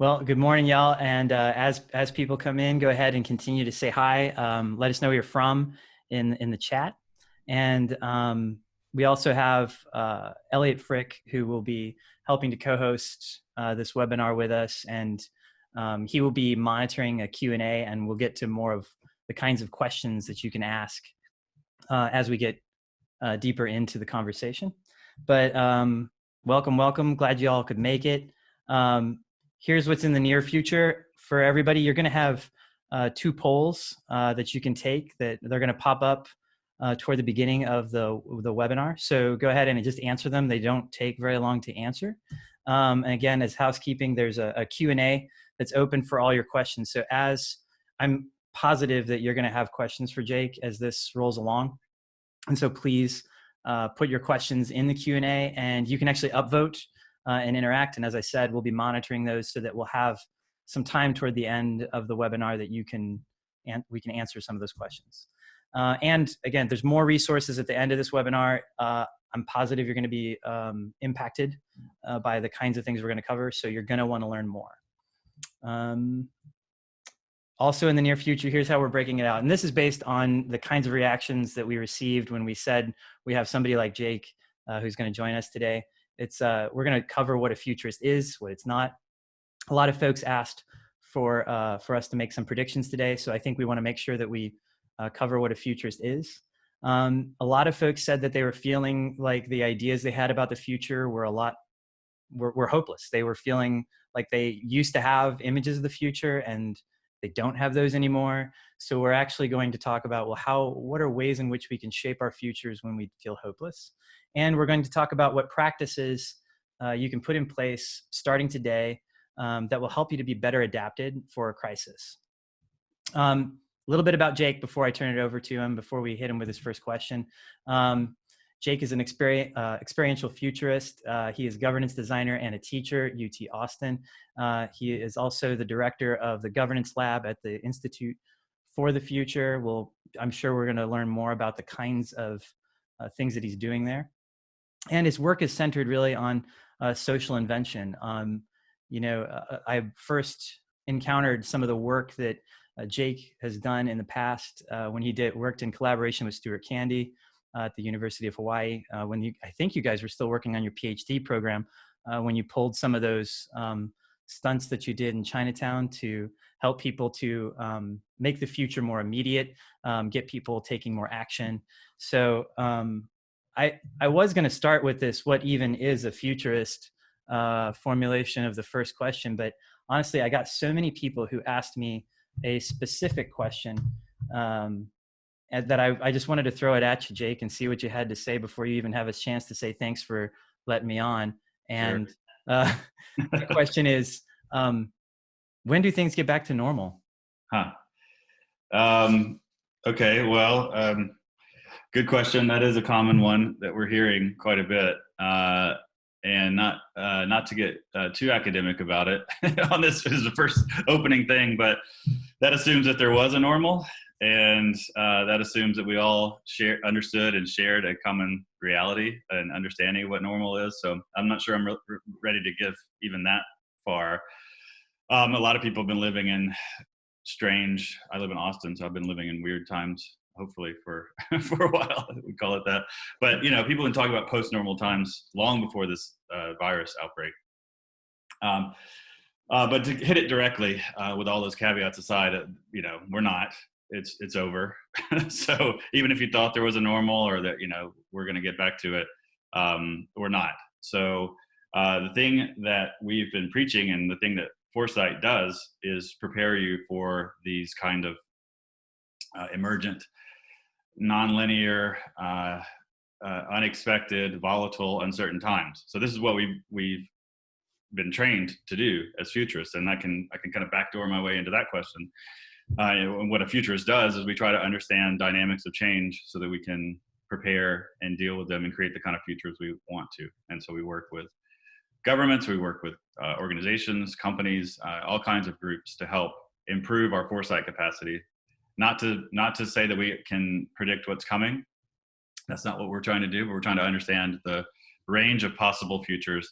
Well, good morning, y'all. And as people come in, go ahead and continue to say hi. Let us know where you're from in the chat. And we also have Elliot Frick, who will be helping to co-host this webinar with us. And he will be monitoring a Q&A, and we'll get to more of the kinds of questions that you can ask as we get deeper into the conversation. But welcome. Glad you all could make it. Here's what's in the near future for everybody. You're going to have two polls that you can take that they're going to pop up toward the beginning of the webinar. So go ahead and just answer them. They don't take very long to answer. And again, as housekeeping, there's a Q&A that's open for all your questions. So as I'm positive that you're going to have questions for Jake as this rolls along. And so please put your questions in the Q&A, and you can actually upvote and interact. And as I said, we'll be monitoring those so that we'll have some time toward the end of the webinar that we can answer some of those questions. And again, there's more resources at the end of this webinar. I'm positive you're going to be impacted by the kinds of things we're going to cover, so you're going to want to learn more. Also in the near future, here's how we're breaking it out. And this is based on the kinds of reactions that we received when we said we have somebody like Jake who's going to join us today. We're going to cover what a futurist is, what it's not. A lot of folks asked for us to make some predictions today, so I think we want to make sure that we cover what a futurist is. A lot of folks said that they were feeling like the ideas they had about the future were hopeless. They were feeling like they used to have images of the future and they don't have those anymore. So we're actually going to talk about, well, what are ways in which we can shape our futures when we feel hopeless? And we're going to talk about what practices you can put in place starting today that will help you to be better adapted for a crisis. A little bit about Jake before I turn it over to him, before we hit him with his first question. Jake is an experiential futurist. He is governance designer and a teacher at UT Austin. He is also the director of the governance lab at the Institute for the Future. I'm sure we're going to learn more about the kinds of things that he's doing there. And his work is centered really on social invention. I first encountered some of the work that Jake has done in the past when he worked in collaboration with Stuart Candy at the University of Hawaii. I think you guys were still working on your PhD program when you pulled some of those stunts that you did in Chinatown to help people to make the future more immediate, get people taking more action. So I was going to start with this, what even is a futurist formulation of the first question, but honestly, I got so many people who asked me a specific question that I just wanted to throw it at you, Jake, and see what you had to say before you even have a chance to say thanks for letting me on. And sure. The question is, when do things get back to normal? Okay, well, good question. That is a common one that we're hearing quite a bit. And not to get too academic about it on this is the first opening thing, but that assumes that there was a normal, and that assumes that we all understood and shared a common reality and understanding of what normal is. So I'm not sure I'm ready to give even that far. A lot of people have been living in I live in Austin, so I've been living in weird times, hopefully for a while, we call it that. But people have been talking about post-normal times long before this virus outbreak. But to hit it directly, with all those caveats aside, we're not. It's over. So even if you thought there was a normal or that we're going to get back to it, we're not. So the thing that we've been preaching and the thing that Foresight does is prepare you for these kind of emergent, nonlinear, unexpected, volatile, uncertain times. So this is what we've been trained to do as futurists, and I can kind of backdoor my way into that question. And what a futurist does is we try to understand dynamics of change so that we can prepare and deal with them and create the kind of futures we want to. And so we work with governments, we work with organizations, companies, all kinds of groups to help improve our foresight capacity. Not to say that we can predict what's coming. That's not what we're trying to do, but we're trying to understand the range of possible futures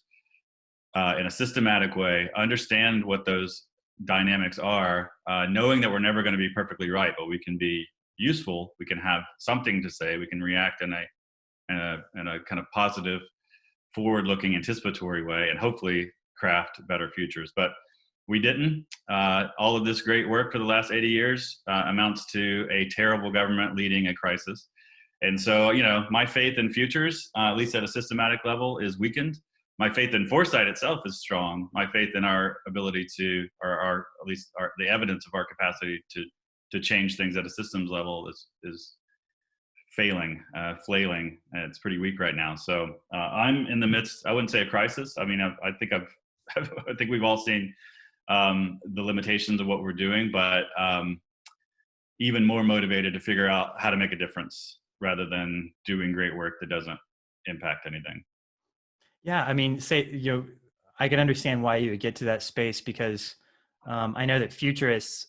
in a systematic way, understand what those dynamics are, knowing that we're never going to be perfectly right, but we can be useful. We can have something to say. We can react in a kind of positive, forward-looking, anticipatory way, and hopefully craft better futures. But we didn't. All of this great work for the last 80 years amounts to a terrible government leading a crisis. And so, my faith in futures, at least at a systematic level, is weakened. My faith in foresight itself is strong. My faith in our ability to, or at least the evidence of our capacity to change things at a systems level is flailing. It's pretty weak right now. So I'm in the midst. I wouldn't say a crisis. I mean, I think I think we've all seen the limitations of what we're doing, but even more motivated to figure out how to make a difference rather than doing great work that doesn't impact anything. Yeah, I mean, I can understand why you would get to that space, because I know that futurists,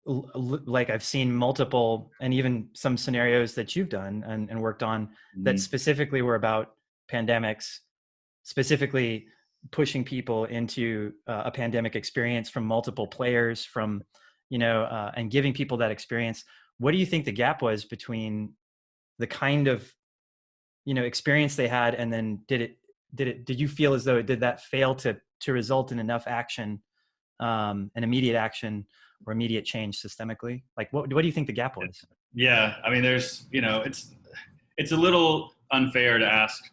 like I've seen multiple, and even some scenarios that you've done and worked on that specifically were about pandemics, specifically pushing people into a pandemic experience from multiple players, and giving people that experience. What do you think the gap was between the kind of experience they had, and then did you feel as though did that fail to result in enough action, an immediate action or immediate change systemically? Like, what do you think the gap was? Yeah, I mean, there's it's a little unfair to ask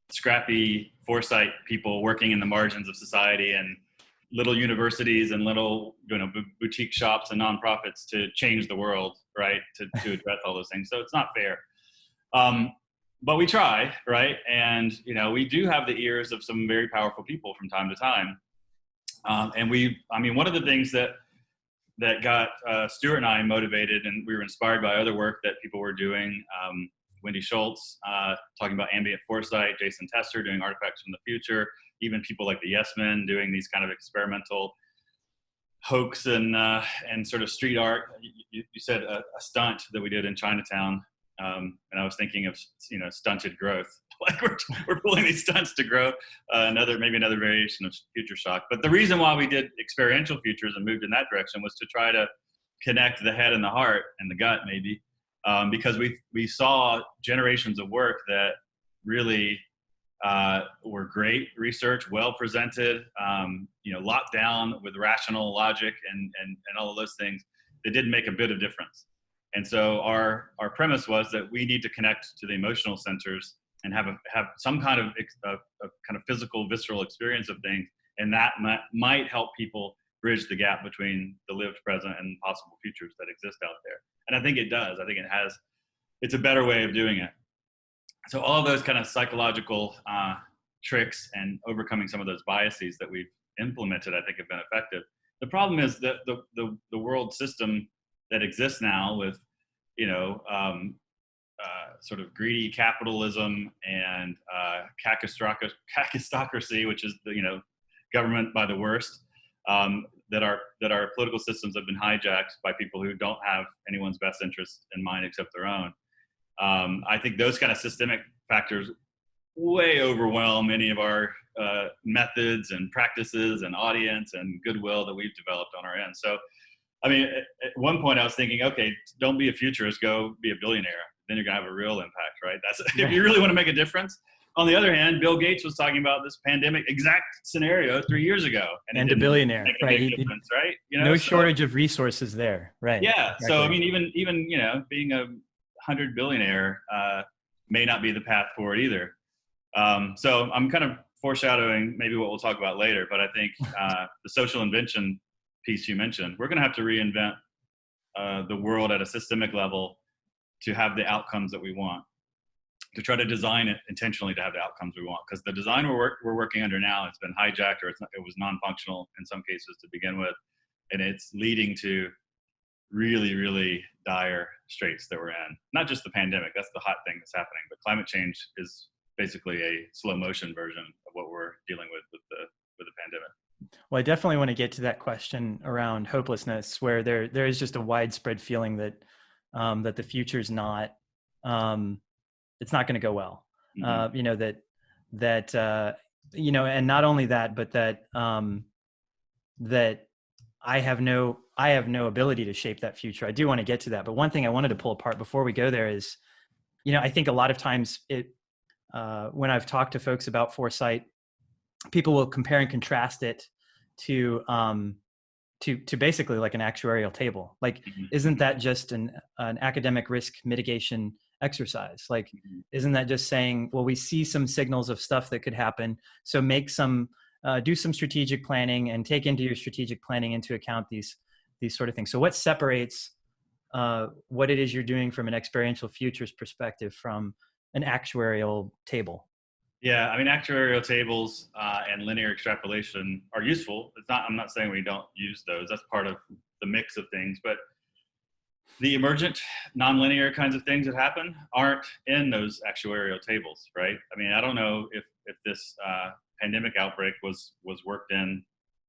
scrappy foresight people working in the margins of society and little universities and little boutique shops and nonprofits to change the world, right? To address all those things. So it's not fair. But we try, right? And, we do have the ears of some very powerful people from time to time. And one of the things that got Stuart and I motivated, and we were inspired by other work that people were doing, Wendy Schultz talking about ambient foresight, Jason Tester doing artifacts from the future, even people like the Yes Men doing these kind of experimental hoax and sort of street art. You said a stunt that we did in Chinatown. And I was thinking of, stunted growth. Like we're pulling these stunts to grow maybe another variation of future shock. But the reason why we did experiential futures and moved in that direction was to try to connect the head and the heart and the gut, maybe, because we saw generations of work that really were great research, well presented, locked down with rational logic and all of those things that didn't make a bit of difference. And so our premise was that we need to connect to the emotional centers and have some kind of physical, visceral experience of things, and that might help people bridge the gap between the lived present and possible futures that exist out there. And I think it does. I think it's a better way of doing it. So all of those kind of psychological tricks and overcoming some of those biases that we've implemented, I think, have been effective. The problem is that the world system that exists now with, sort of greedy capitalism and kakistocracy, which is the government by the worst, that our political systems have been hijacked by people who don't have anyone's best interest in mind except their own. I think those kind of systemic factors way overwhelm any of our methods and practices and audience and goodwill that we've developed on our end. So, I mean, at one point I was thinking, okay, don't be a futurist, go be a billionaire. Then you're gonna have a real impact, right? That's if you really want to make a difference. On the other hand, Bill Gates was talking about this pandemic exact scenario 3 years ago, and a billionaire, right? Difference, right? No shortage of resources there, right? Yeah. Exactly. So I mean, even being a 100 billionaire may not be the path forward either. So I'm kind of foreshadowing maybe what we'll talk about later, but I think the social invention piece you mentioned, we're going to have to reinvent the world at a systemic level to have the outcomes that we want, to try to design it intentionally to have the outcomes we want. Because the design we're working under now, it's been hijacked, or it was non-functional in some cases to begin with, and it's leading to really, really dire straits that we're in. Not just the pandemic, that's the hot thing that's happening, but climate change is basically a slow motion version of what we're dealing with the pandemic. Well, I definitely want to get to that question around hopelessness, where there is just a widespread feeling that that the future's not, it's not going to go well. Mm-hmm. and not only that, but that I have no ability to shape that future. I do want to get to that, but one thing I wanted to pull apart before we go there is, I think a lot of times when I've talked to folks about foresight, people will compare and contrast it to basically like an actuarial table. Like, isn't that just an academic risk mitigation exercise? Like, isn't that just saying, well, we see some signals of stuff that could happen, so do some strategic planning and take into your strategic planning into account these sort of things. So what separates what it is you're doing from an experiential futures perspective from an actuarial table? Yeah, I mean, actuarial tables and linear extrapolation are useful. I'm not saying we don't use those. That's part of the mix of things. But the emergent nonlinear kinds of things that happen aren't in those actuarial tables, right? I mean, I don't know if this pandemic outbreak was worked in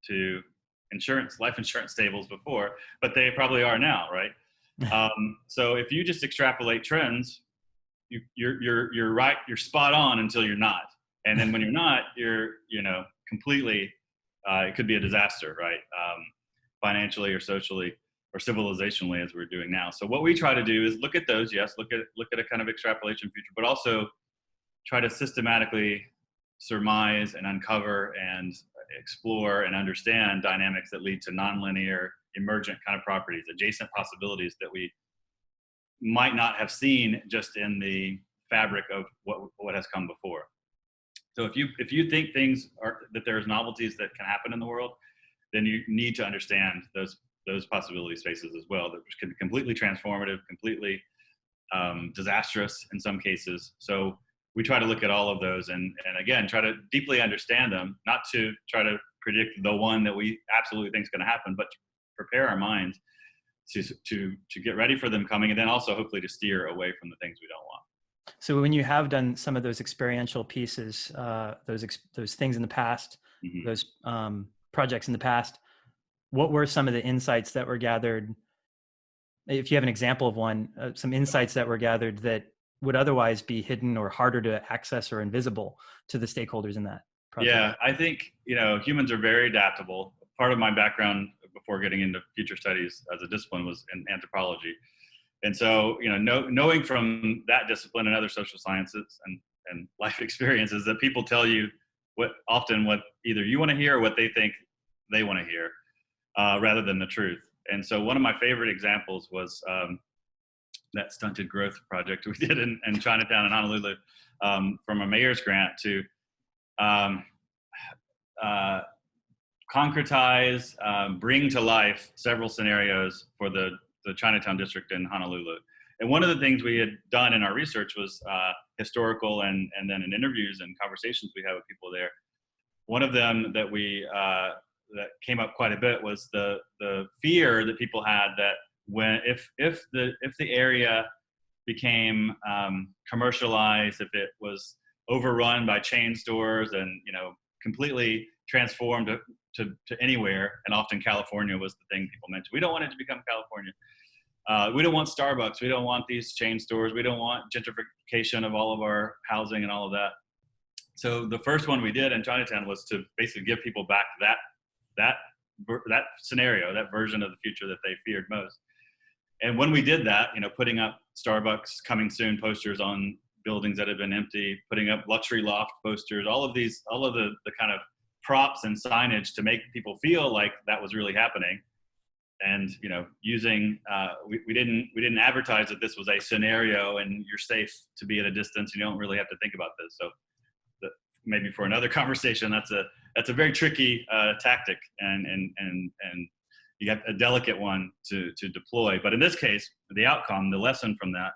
to life insurance tables before, but they probably are now, right? So if you just extrapolate trends, you're right, you're spot on until you're not, and then when you're not, you're completely it could be a disaster, right? Financially or socially or civilizationally, as we're doing now. So what we try to do is look at those, look at a kind of extrapolation future, but also try to systematically surmise and uncover and explore and understand dynamics that lead to nonlinear emergent kind of properties, adjacent possibilities that we might not have seen just in the fabric of what has come before. So if you think that there's novelties that can happen in the world, then you need to understand those possibility spaces as well, that can be completely transformative, completely disastrous in some cases. So we try to look at all of those and again try to deeply understand them, not to try to predict the one that we absolutely think is going to happen, but to prepare our minds to get ready for them coming, and then also hopefully to steer away from the things we don't want. So when you have done some of those experiential pieces, those things in the past, those projects in the past, what were some of the insights that were gathered? If you have an example of one, some insights that were gathered that would otherwise be hidden or harder to access or invisible to the stakeholders in that project? Yeah, I think humans are very adaptable. Part of my background before getting into future studies as a discipline was in anthropology. And so, knowing from that discipline and other social sciences and life experiences that people tell you what either you want to hear or what they think they want to hear, rather than the truth. And so one of my favorite examples was that stunted growth project we did in Chinatown and Honolulu, from a mayor's grant to concretize, bring to life several scenarios for the Chinatown district in Honolulu. And one of the things we had done in our research was historical and then in interviews and conversations we had with people there. One of them that that came up quite a bit was the fear that people had that if the area became commercialized, if it was overrun by chain stores and completely transformed to anywhere, and often California was the thing people mentioned. We don't want it to become California. We don't want Starbucks. We don't want these chain stores. We don't want gentrification of all of our housing and all of that. So the first one we did in Chinatown was to basically give people back that scenario, that version of the future that they feared most. And when we did that, putting up Starbucks coming soon posters on buildings that had been empty, putting up luxury loft posters, all of the kind of props and signage to make people feel like that was really happening. And using we didn't advertise that this was a scenario and you're safe to be at a distance. You don't really have to think about this. So maybe for another conversation, that's a very tricky tactic, and you got a delicate one to deploy. But in this case, the outcome, the lesson from that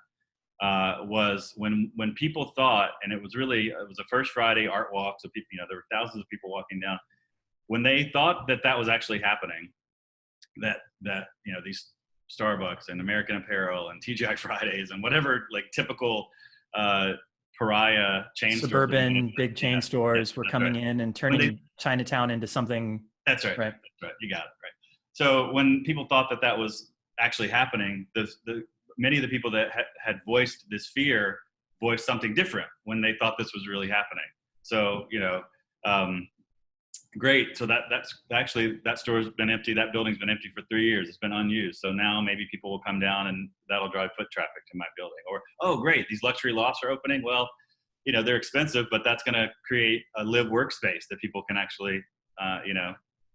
was when people thought, and it was a First Friday art walk, so people, there were thousands of people walking down. When they thought that was actually happening, that these Starbucks and American Apparel and TGI Fridays and whatever typical pariah chain suburban stores, big chain stores were coming right. in and turning Chinatown into something. That's right. Right. That's right. You got it right. So when people thought that was actually happening, many of the people that had voiced this fear voiced something different when they thought this was really happening. So Great. So that's actually, that store's been empty. That building's been empty for 3 years. It's been unused. So now maybe people will come down and that'll drive foot traffic to my building. Or, oh, great, these luxury lofts are opening. Well, they're expensive, but that's going to create a live workspace that people can actually,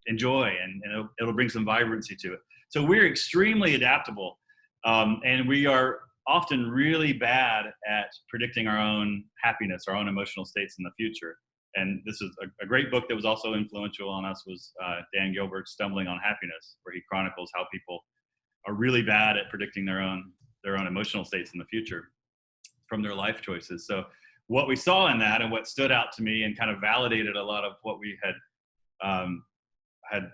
enjoy, and it'll bring some vibrancy to it. So we're extremely adaptable, and we are often really bad at predicting our own happiness, our own emotional states in the future. And this is a great book that was also influential on us, was Dan Gilbert's Stumbling on Happiness, where he chronicles how people are really bad at predicting their own emotional states in the future from their life choices. So what we saw in that, and what stood out to me and kind of validated a lot of what we had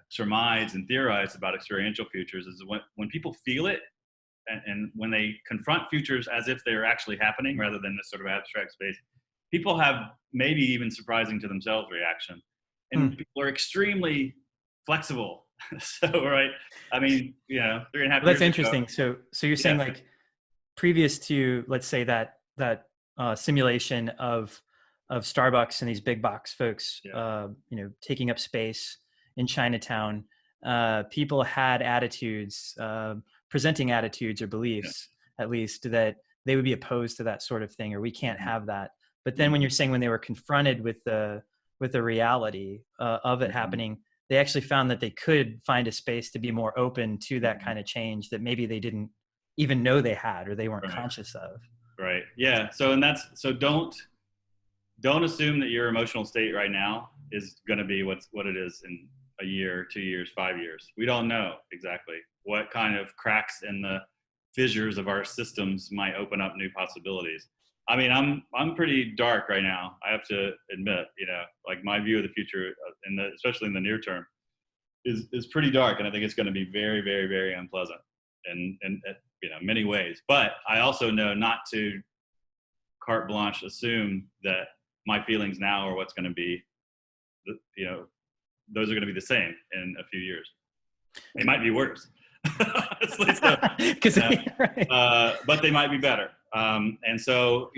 surmised and theorized about experiential futures, is when people feel it, and when they confront futures as if they're actually happening rather than this sort of abstract space, people have maybe even surprising to themselves reaction, and people are extremely flexible. So, right. I mean, 3.5 years That's interesting. ago, so you're saying, like, previous to, let's say, that simulation of Starbucks and these big box folks, taking up space in Chinatown, people had attitudes, presenting attitudes or beliefs, at least, that they would be opposed to that sort of thing, or we can't have that. But then when you're saying when they were confronted with the reality of it happening, they actually found that they could find a space to be more open to that kind of change that maybe they didn't even know they had, or they weren't conscious of. Right. Yeah. So don't assume that your emotional state right now is going to be what it is in a year, 2 years, 5 years. We don't know exactly what kind of cracks in the fissures of our systems might open up new possibilities. I mean, I'm pretty dark right now, I have to admit. Like, my view of the future, especially in the near term, is pretty dark, and I think it's going to be very, very, very unpleasant in many ways. But I also know not to carte blanche assume that my feelings now are what's going to be, those are going to be the same in a few years. They might be worse. But they might be better. And so,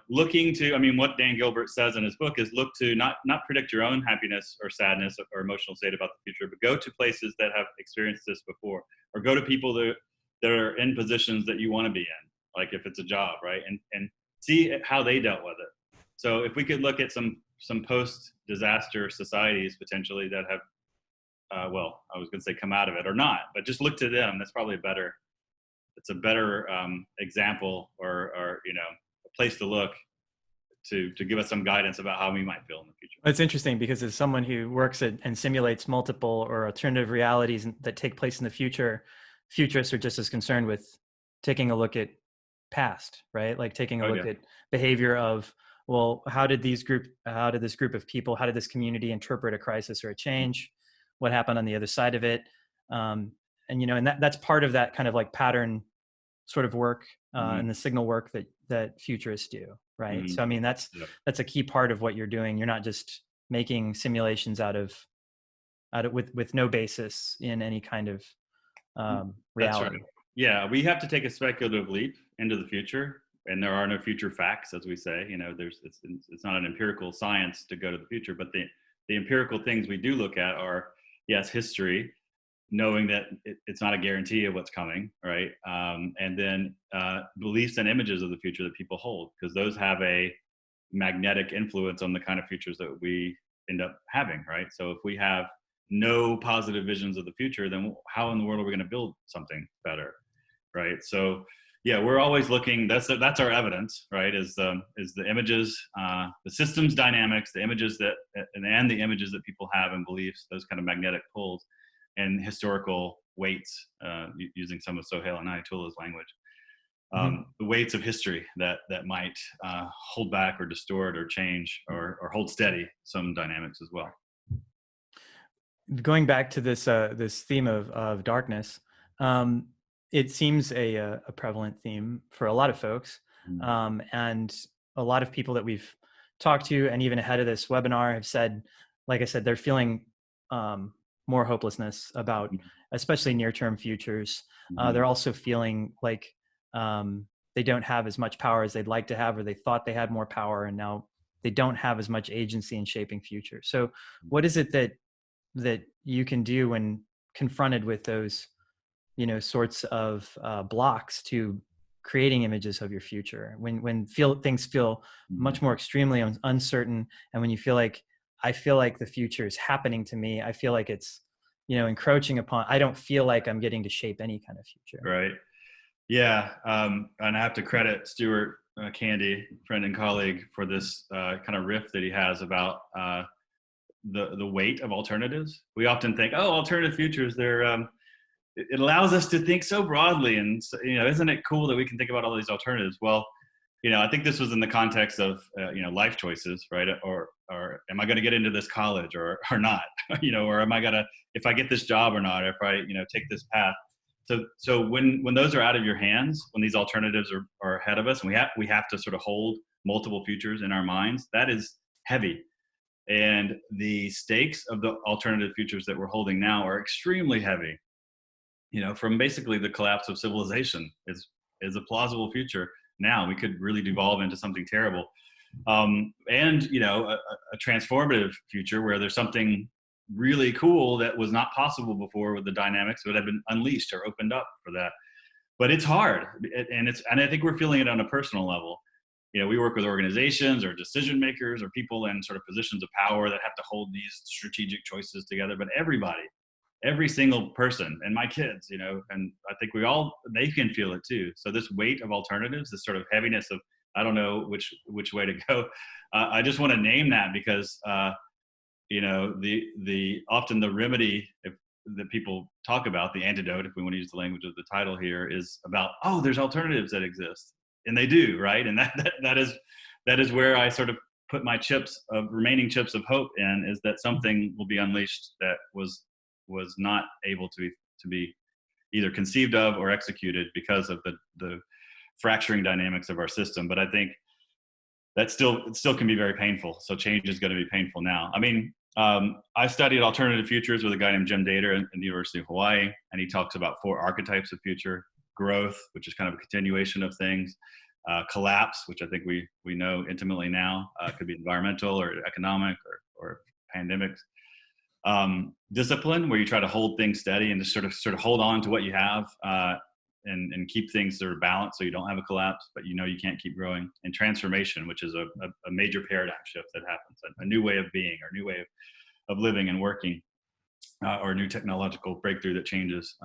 looking to, what Dan Gilbert says in his book is, look to not predict your own happiness or sadness or emotional state about the future, but go to places that have experienced this before, or go to people that are in positions that you want to be in, like if it's a job, right? And see how they dealt with it. So if we could look at some post-disaster societies potentially that have, I was going to say come out of it or not, but just look to them. That's probably it's a better example or a place to look to give us some guidance about how we might feel in the future. It's interesting because as someone who works and simulates multiple or alternative realities that take place in the future, futurists are just as concerned with taking a look at past, right? Like taking a look at behavior of, well, how did this group of people, how did this community interpret a crisis or a change? What happened on the other side of it? And that's part of that kind of like pattern sort of work and the signal work that futurists do, right? So that's a key part of what you're doing. You're not just making simulations out of with no basis in any kind of reality. That's right. Yeah, we have to take a speculative leap into the future, and there are no future facts, as we say. It's not an empirical science to go to the future, but the empirical things we do look at are, yes, history, knowing that it's not a guarantee of what's coming, right? And then beliefs and images of the future that people hold, because those have a magnetic influence on the kind of futures that we end up having, right? So if we have no positive visions of the future, then how in the world are we going to build something better, right? So yeah, we're always looking. That's our evidence, right? Is the images, the systems dynamics, the images and the images that people have and beliefs, those kind of magnetic pulls, and historical weights, using some of Sohail and Ayatollah's language, the weights of history that might hold back or distort or change or hold steady some dynamics as well. Going back to this theme of darkness, it seems a prevalent theme for a lot of folks, and a lot of people that we've talked to, and even ahead of this webinar, have said, like I said, they're feeling more hopelessness about, especially near-term futures. They're also feeling like they don't have as much power as they'd like to have, or they thought they had more power, and now they don't have as much agency in shaping future. So what is it that you can do when confronted with those, sorts of blocks to creating images of your future, when things feel Mhm. much more extremely uncertain, and when you feel like, I feel like the future is happening to me, I feel like it's, encroaching upon, I don't feel like I'm getting to shape any kind of future. Right. Yeah. And I have to credit Stuart Candy, friend and colleague, for this kind of riff that he has about the weight of alternatives. We often think, oh, alternative futures, it allows us to think so broadly, and isn't it cool that we can think about all these alternatives? Well, I think this was in the context of life choices, right? Or am I going to get into this college or not? Or am I gonna, if I get this job or not? If I take this path. So when those are out of your hands, when these alternatives are ahead of us, and we have to sort of hold multiple futures in our minds, that is heavy. And the stakes of the alternative futures that we're holding now are extremely heavy. From basically the collapse of civilization is a plausible future. Now we could really devolve into something terrible, and a transformative future where there's something really cool that was not possible before, with the dynamics that have been unleashed or opened up for that. But it's hard, and I think we're feeling it on a personal level. We work with organizations or decision makers or people in sort of positions of power that have to hold these strategic choices together. But every single person, and my kids, and I think they can feel it too. So this weight of alternatives, this sort of heaviness of, I don't know which way to go. I just want to name that because, the often the remedy that people talk about, the antidote, if we want to use the language of the title here, is about, oh, there's alternatives that exist. And they do, right? And that is where I sort of put my remaining chips of hope in, is that something will be unleashed that was not able to be either conceived of or executed because of the fracturing dynamics of our system. But I think that it still can be very painful. So change is going to be painful now. I mean, I studied alternative futures with a guy named Jim Dater in the University of Hawaii, and he talks about 4 archetypes of future: growth, which is kind of a continuation of things; collapse, which I think we know intimately now, could be environmental or economic or pandemics; discipline, where you try to hold things steady and just sort of hold on to what you have, and keep things sort of balanced so you don't have a collapse, but you can't keep growing; and transformation, which is a major paradigm shift that happens, a new way of being, or a new way of living and working, or a new technological breakthrough that changes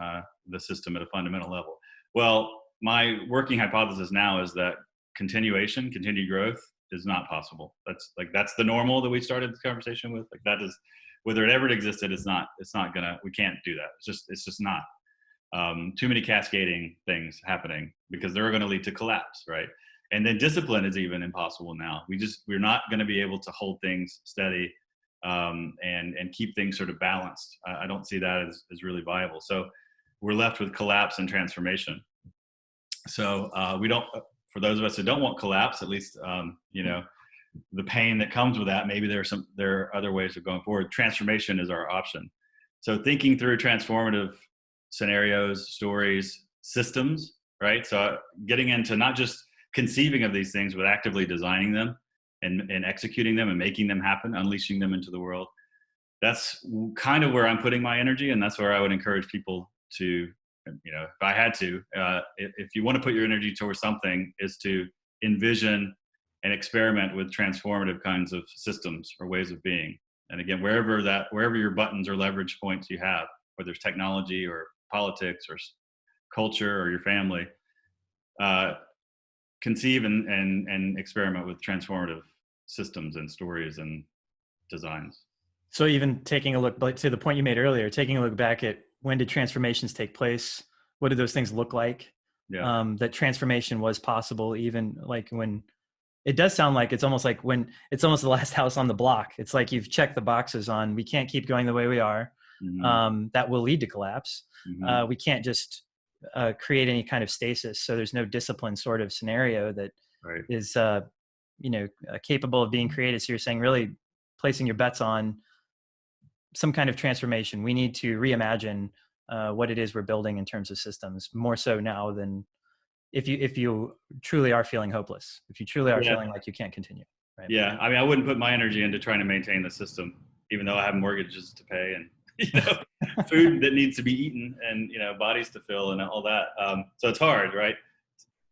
the system at a fundamental level. Well, my working hypothesis now is that continued growth is not possible. That's the normal that we started this conversation with. Like, that is, whether it ever existed, it's not gonna, we can't do that. It's just not. Too many cascading things happening, because they're going to lead to collapse, right? And then discipline is even impossible now. We're not going to be able to hold things steady, and keep things sort of balanced. I don't see that as really viable. So we're left with collapse and transformation. So we don't, for those of us who don't want collapse, at least, the pain that comes with that, maybe there are other ways of going forward. Transformation is our option. So thinking through transformative scenarios, stories, systems, right? So getting into not just conceiving of these things, but actively designing them and executing them and making them happen, unleashing them into the world. That's kind of where I'm putting my energy, and that's where I would encourage people to, if I had to, if you want to put your energy towards something, is to envision and experiment with transformative kinds of systems or ways of being. And again, wherever your buttons or leverage points you have, whether it's technology or politics or culture or your family, conceive and experiment with transformative systems and stories and designs. So even taking a look, like to the point you made earlier, taking a look back at, when did transformations take place? What did those things look like? Yeah. That transformation was possible, even like when it does sound like it's almost like when it's almost the last house on the block. It's like you've checked the boxes on, we can't keep going the way we are. Mm-hmm. That will lead to collapse. Mm-hmm. We can't just create any kind of stasis. So there's no discipline sort of scenario that Right. is, capable of being created. So you're saying really placing your bets on some kind of transformation. We need to reimagine what it is we're building in terms of systems, more so now than if you truly are feeling hopeless, if you truly are Yeah. feeling like you can't continue. Right. Yeah, I mean, I wouldn't put my energy into trying to maintain the system, even though I have mortgages to pay and food that needs to be eaten and bodies to fill and all that. So it's hard, right?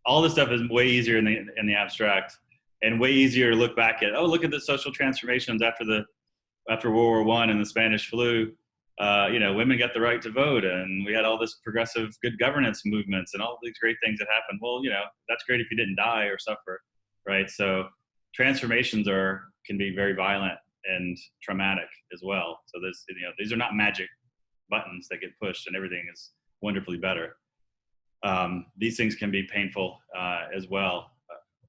All this stuff is way easier in the abstract, and way easier to look back at. Oh, look at the social transformations after World War I and the Spanish flu. Women got the right to vote, and we had all this progressive good governance movements and all these great things that happened. Well, that's great if you didn't die or suffer, right? So transformations can be very violent and traumatic as well. So these are not magic buttons that get pushed and everything is wonderfully better. These things can be painful as well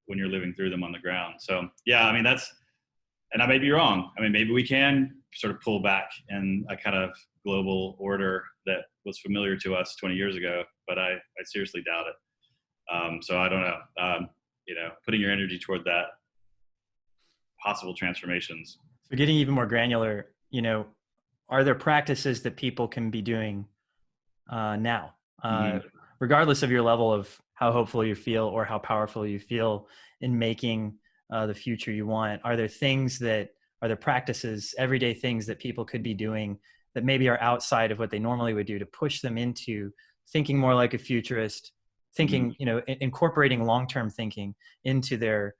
when you're living through them on the ground. So yeah, I mean, and I may be wrong. I mean, maybe we can sort of pull back in a kind of global order that was familiar to us 20 years ago, but I seriously doubt it. So I don't know, putting your energy toward that possible transformations. So getting even more granular, are there practices that people can be doing now, regardless of your level of how hopeful you feel or how powerful you feel in making the future you want? Are there practices, everyday things that people could be doing that maybe are outside of what they normally would do to push them into thinking more like a futurist, thinking, incorporating long-term thinking into their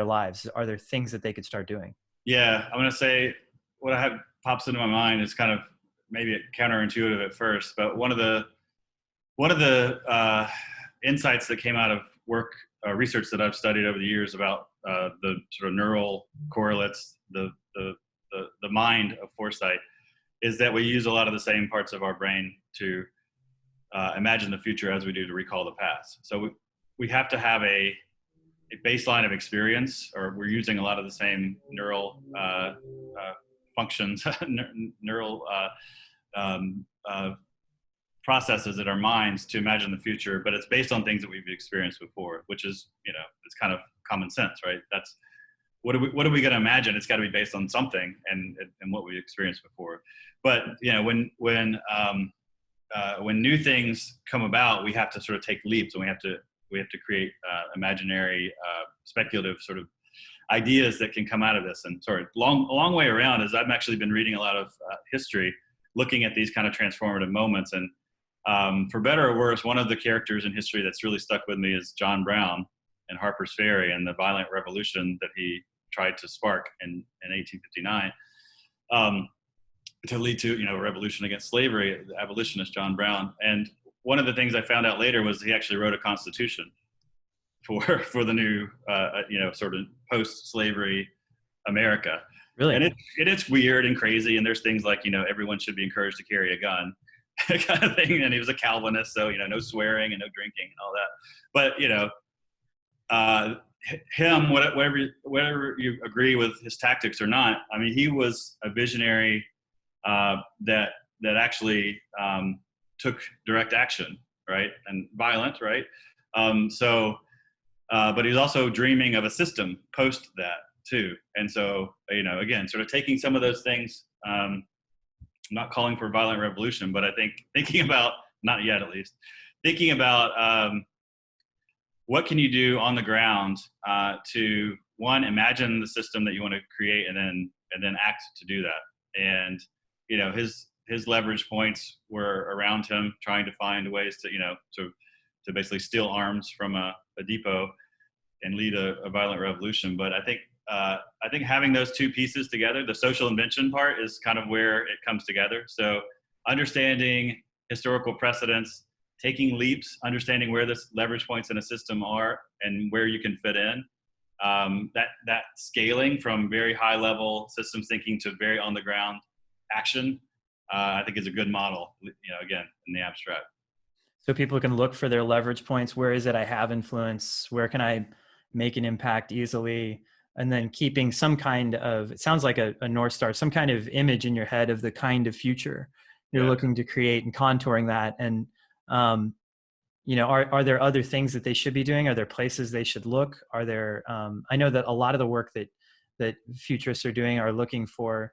lives? Are there things that they could start doing? Yeah, I'm going to say what pops into my mind is kind of maybe counterintuitive at first, but one of the insights that came out of research that I've studied over the years about the sort of neural correlates, the mind of foresight, is that we use a lot of the same parts of our brain to imagine the future as we do to recall the past. So we have to have a baseline of experience, or we're using a lot of the same neural functions, neural processes in our minds to imagine the future, but it's based on things that we've experienced before, which is, it's kind of common sense, right? That's what are we going to imagine? It's got to be based on something and what we experienced before. But when new things come about, we have to sort of take leaps, and we have to create imaginary, speculative sort of ideas that can come out of this. And a long way around is I've actually been reading a lot of history, looking at these kind of transformative moments. And for better or worse, one of the characters in history that's really stuck with me is John Brown in Harper's Ferry and the violent revolution that he tried to spark in 1859 to lead to a revolution against slavery, the abolitionist John Brown. And one of the things I found out later was he actually wrote a constitution for the new sort of post-slavery America. Really? And it's weird and crazy, and there's things like everyone should be encouraged to carry a gun kind of thing. And he was a Calvinist, so no swearing and no drinking and all that. But him, whatever you agree with his tactics or not, I mean, he was a visionary that actually took direct action, right, and violent, right. But he was also dreaming of a system post that too. And so, again, sort of taking some of those things, I'm not calling for a violent revolution, but I think thinking about, not yet at least, thinking about what can you do on the ground to, one, imagine the system that you want to create, and then act to do that. And, his leverage points were around him, trying to find ways to basically steal arms from a depot and lead a violent revolution. But I think having those two pieces together, the social invention part is kind of where it comes together. So understanding historical precedents, taking leaps, understanding where the leverage points in a system are and where you can fit in. That scaling from very high level systems thinking to very on the ground action, I think is a good model, again, in the abstract. So people can look for their leverage points. Where is it I have influence? Where can I make an impact easily? And then keeping some kind of, it sounds like a North Star, some kind of image in your head of the kind of future you're looking to create, and contouring that. And, are there other things that they should be doing? Are there places they should look? Are there, I know that a lot of the work that futurists are doing are looking for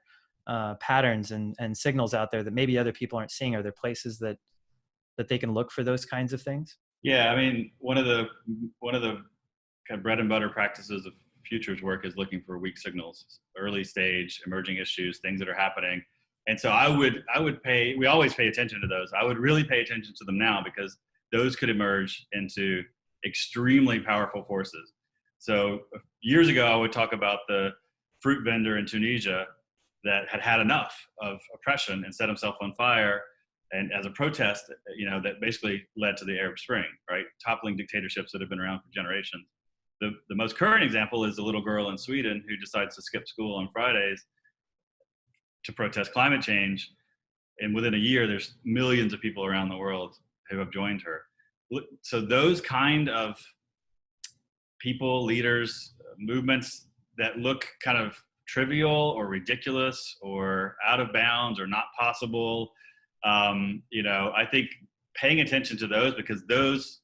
patterns and signals out there that maybe other people aren't seeing. Are there places that they can look for those kinds of things? Yeah, I mean, one of the kind of bread and butter practices of futures work is looking for weak signals, early stage, emerging issues, things that are happening. And so we always pay attention to those. I would really pay attention to them now because those could emerge into extremely powerful forces. So years ago, I would talk about the fruit vendor in Tunisia that had enough of oppression and set himself on fire. And as a protest, that basically led to the Arab Spring, right? Toppling dictatorships that have been around for generations. The most current example is the little girl in Sweden who decides to skip school on Fridays to protest climate change. And within a year, there's millions of people around the world who have joined her. So those kind of people, leaders, movements that look kind of trivial or ridiculous or out of bounds or not possible, I think paying attention to those, because those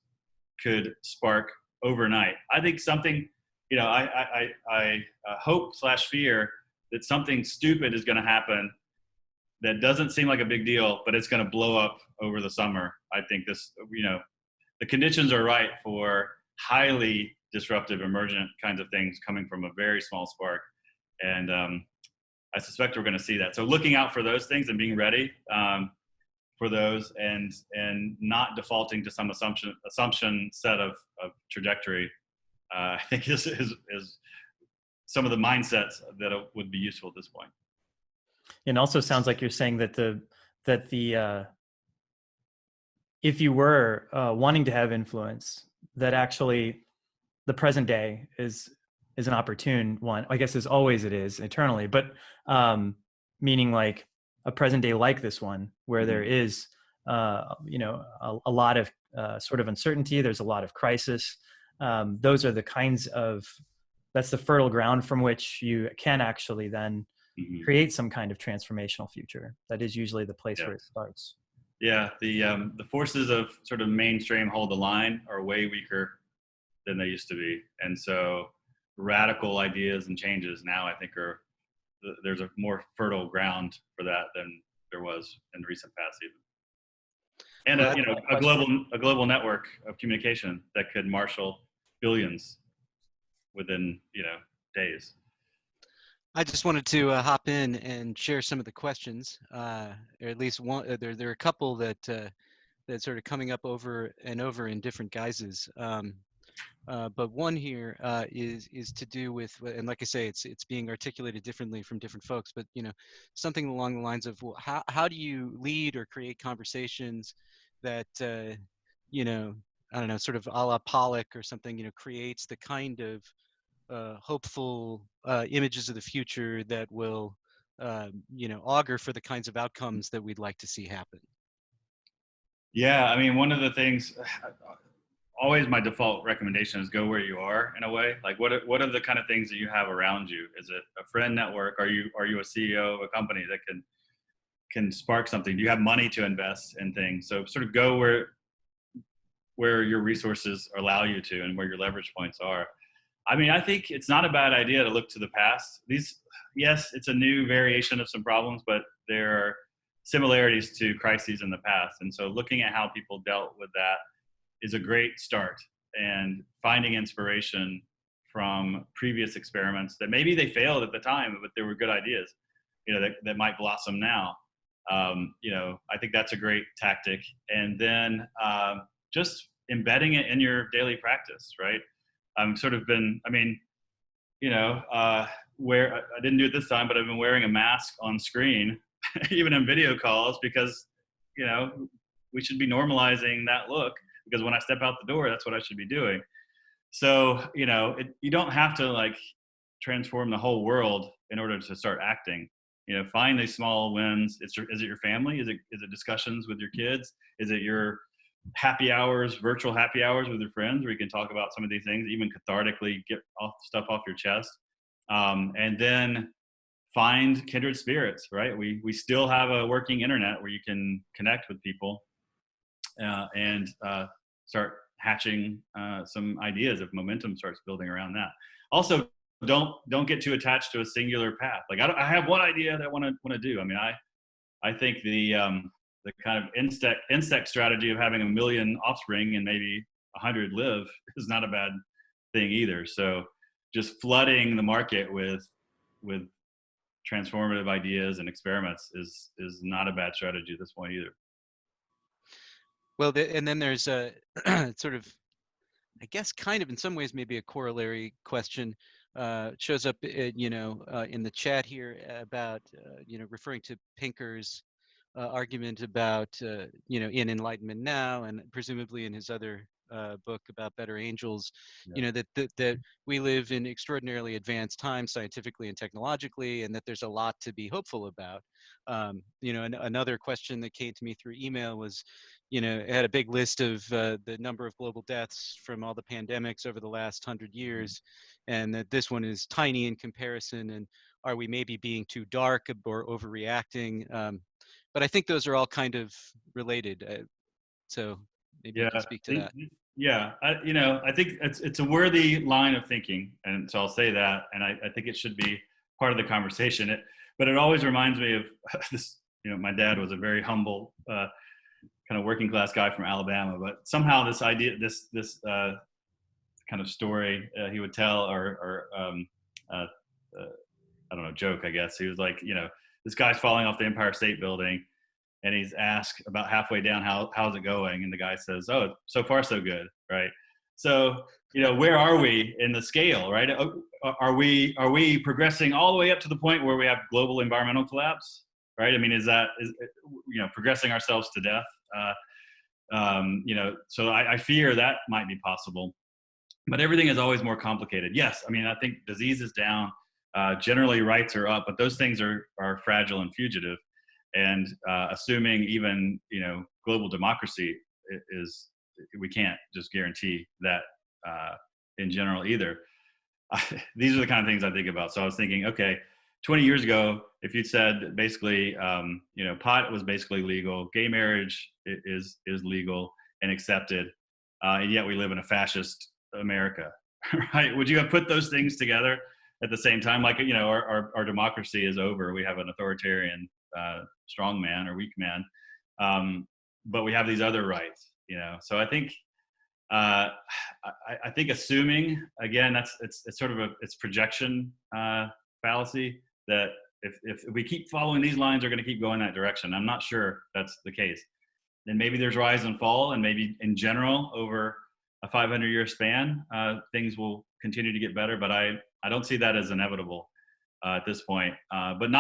could spark overnight. I think something, I hope/fear that something stupid is going to happen that doesn't seem like a big deal, but it's going to blow up over the summer. I think the conditions are right for highly disruptive, emergent kinds of things coming from a very small spark. And I suspect we're going to see that. So looking out for those things and being ready for those, and not defaulting to some assumption set of trajectory, I think is some of the mindsets that would be useful at this point. It also sounds like you're saying that if you were wanting to have influence, that actually the present day is an opportune one. I guess as always it is eternally, but meaning like a present day like this one, where there is a lot of sort of uncertainty. There's a lot of crisis. Those are the kinds of, that's the fertile ground from which you can actually then create some kind of transformational future. That is usually the place where it starts. Yeah, the forces of sort of mainstream hold the line are way weaker than they used to be, and so radical ideas and changes now I think there's a more fertile ground for that than there was in the recent past even. And a global network of communication that could marshal billions within days. I just wanted to hop in and share some of the questions, or at least one. There are a couple that sort of coming up over and over in different guises. But one here is to do with, and like I say, it's being articulated differently from different folks. But something along the lines of, well, how do you lead or create conversations that I don't know, sort of a la Pollock or something, creates the kind of hopeful images of the future that will, augur for the kinds of outcomes that we'd like to see happen. Yeah, I mean, one of the things, always my default recommendation is go where you are in a way. Like what are the kind of things that you have around you? Is it a friend network? Are you a CEO of a company that can spark something? Do you have money to invest in things? So sort of go where your resources allow you to and where your leverage points are. I mean, I think it's not a bad idea to look to the past. Yes, it's a new variation of some problems, but there are similarities to crises in the past. And so looking at how people dealt with that is a great start, and finding inspiration from previous experiments that maybe they failed at the time, but they were good ideas, that might blossom now. I think that's a great tactic. And then just embedding it in your daily practice, right? Where I didn't do it this time, but I've been wearing a mask on screen, even in video calls, because, we should be normalizing that look, because when I step out the door, that's what I should be doing. So, you don't have to transform the whole world in order to start acting. Find these small wins. Is it your family? Is it discussions with your kids? Is it your virtual happy hours with your friends, where you can talk about some of these things, even cathartically get stuff off your chest? And then find kindred spirits, right? We still have a working internet where you can connect with people and start hatching some ideas if momentum starts building around that. Also, don't get too attached to a singular path. I have one idea that I want to do. I mean, I think the kind of insect strategy of having 1 million offspring and maybe 100 live is not a bad thing either. So just flooding the market with transformative ideas and experiments is not a bad strategy at this point either. Well, and then there's a sort of, I guess, kind of in some ways maybe a corollary question. Shows up, in the chat here about, referring to Pinker's argument about, in Enlightenment Now, and presumably in his other book about Better Angels, Yeah. That we live in extraordinarily advanced times scientifically and technologically, and that there's a lot to be hopeful about. Another question that came to me through email was, it had a big list of the number of global deaths from all the pandemics over the last 100 years, and that this one is tiny in comparison, and are we maybe being too dark or overreacting? But I think those are all kind of related. So maybe you can speak to that. Yeah, I think it's a worthy line of thinking, and so I'll say that, and I think it should be part of the conversation. But it always reminds me of this. My dad was a very humble, kind of working class guy from Alabama, but somehow this idea, this kind of story he would tell, or I don't know, joke, I guess. He was like, this guy's falling off the Empire State Building, and he's asked about halfway down, how's it going? And the guy says, oh, so far so good, right? So, where are we in the scale, right? Are we progressing all the way up to the point where we have global environmental collapse, right? I mean, is progressing ourselves to death? So I fear that might be possible, but everything is always more complicated. Yes, I mean, I think disease is down, generally rights are up, but those things are fragile and fugitive. And assuming even global democracy is, we can't just guarantee that in general either. These are the kind of things I think about. So I was thinking, okay, 20 years ago, if you'd said basically, pot was basically legal, gay marriage is legal and accepted, and yet we live in a fascist America, right? Would you have put those things together at the same time? Like, our democracy is over. We have an authoritarian strong man or weak man, but we have these other rights, So I think I think assuming, again, it's sort of it's projection fallacy, that if we keep following these lines, we're going to keep going that direction. I'm not sure that's the case. And maybe there's rise and fall, and maybe in general over a 500-year span, things will continue to get better. But I don't see that as inevitable at this point. But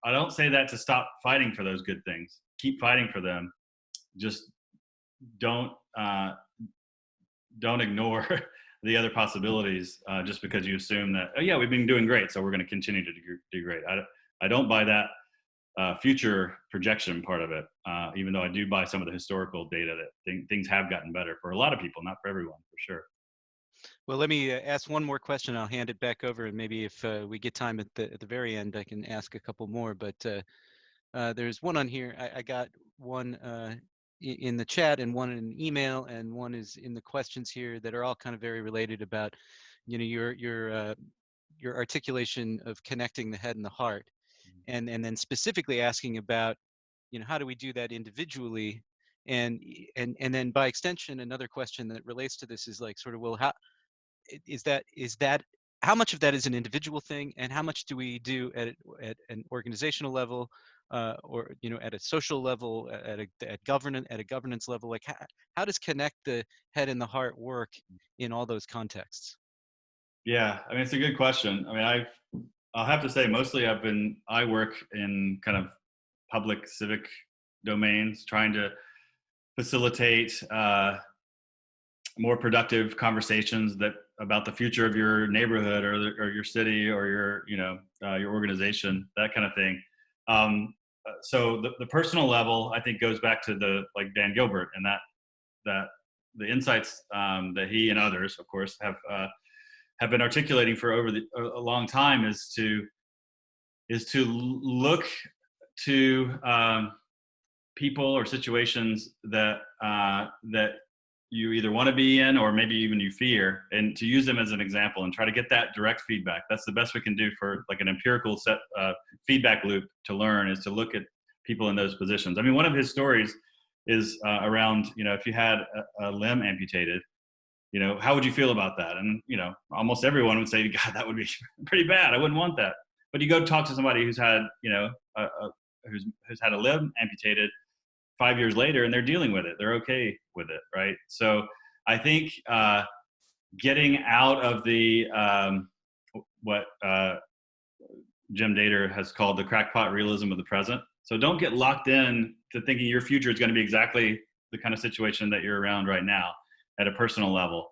I don't say that to stop fighting for those good things. Keep fighting for them. Just don't ignore the other possibilities just because you assume that, oh yeah, we've been doing great, so we're going to continue to do great. I don't buy that future projection part of it, even though I do buy some of the historical data that things have gotten better for a lot of people, not for everyone, for sure. Well, let me ask one more question. I'll hand it back over, and maybe if we get time at the very end, I can ask a couple more. But there's one on here. I got one in the chat, and one in an email, and one is in the questions here that are all kind of very related about, your articulation of connecting the head and the heart, and then specifically asking about, how do we do that individually, and then by extension, another question that relates to this is like, sort of, well, how is that how much of that is an individual thing, and how much do we do at an organizational level, or at a social level, at a governance level? Like, how does connect the head and the heart work in all those contexts? Yeah, I mean, it's a good question. I mean, I'll have to say, mostly I work in kind of public civic domains, trying to facilitate more productive conversations about the future of your neighborhood or your city or your organization, that kind of thing. So the personal level, I think, goes back to like Dan Gilbert, and that the insights that he and others, of course, have been articulating for a long time is to look to people or situations that you either want to be in or maybe even you fear, and to use them as an example and try to get that direct feedback. That's the best we can do for like an empirical feedback loop to learn, is to look at people in those positions. I mean, one of his stories is around, if you had a limb amputated, how would you feel about that? And, almost everyone would say, God, that would be pretty bad. I wouldn't want that. But you go talk to somebody who's had, who's had a limb amputated 5 years later, and they're dealing with it. They're okay with it, right? So I think getting out of the what Jim Dater has called the crackpot realism of the present. So don't get locked in to thinking your future is going to be exactly the kind of situation that you're around right now at a personal level.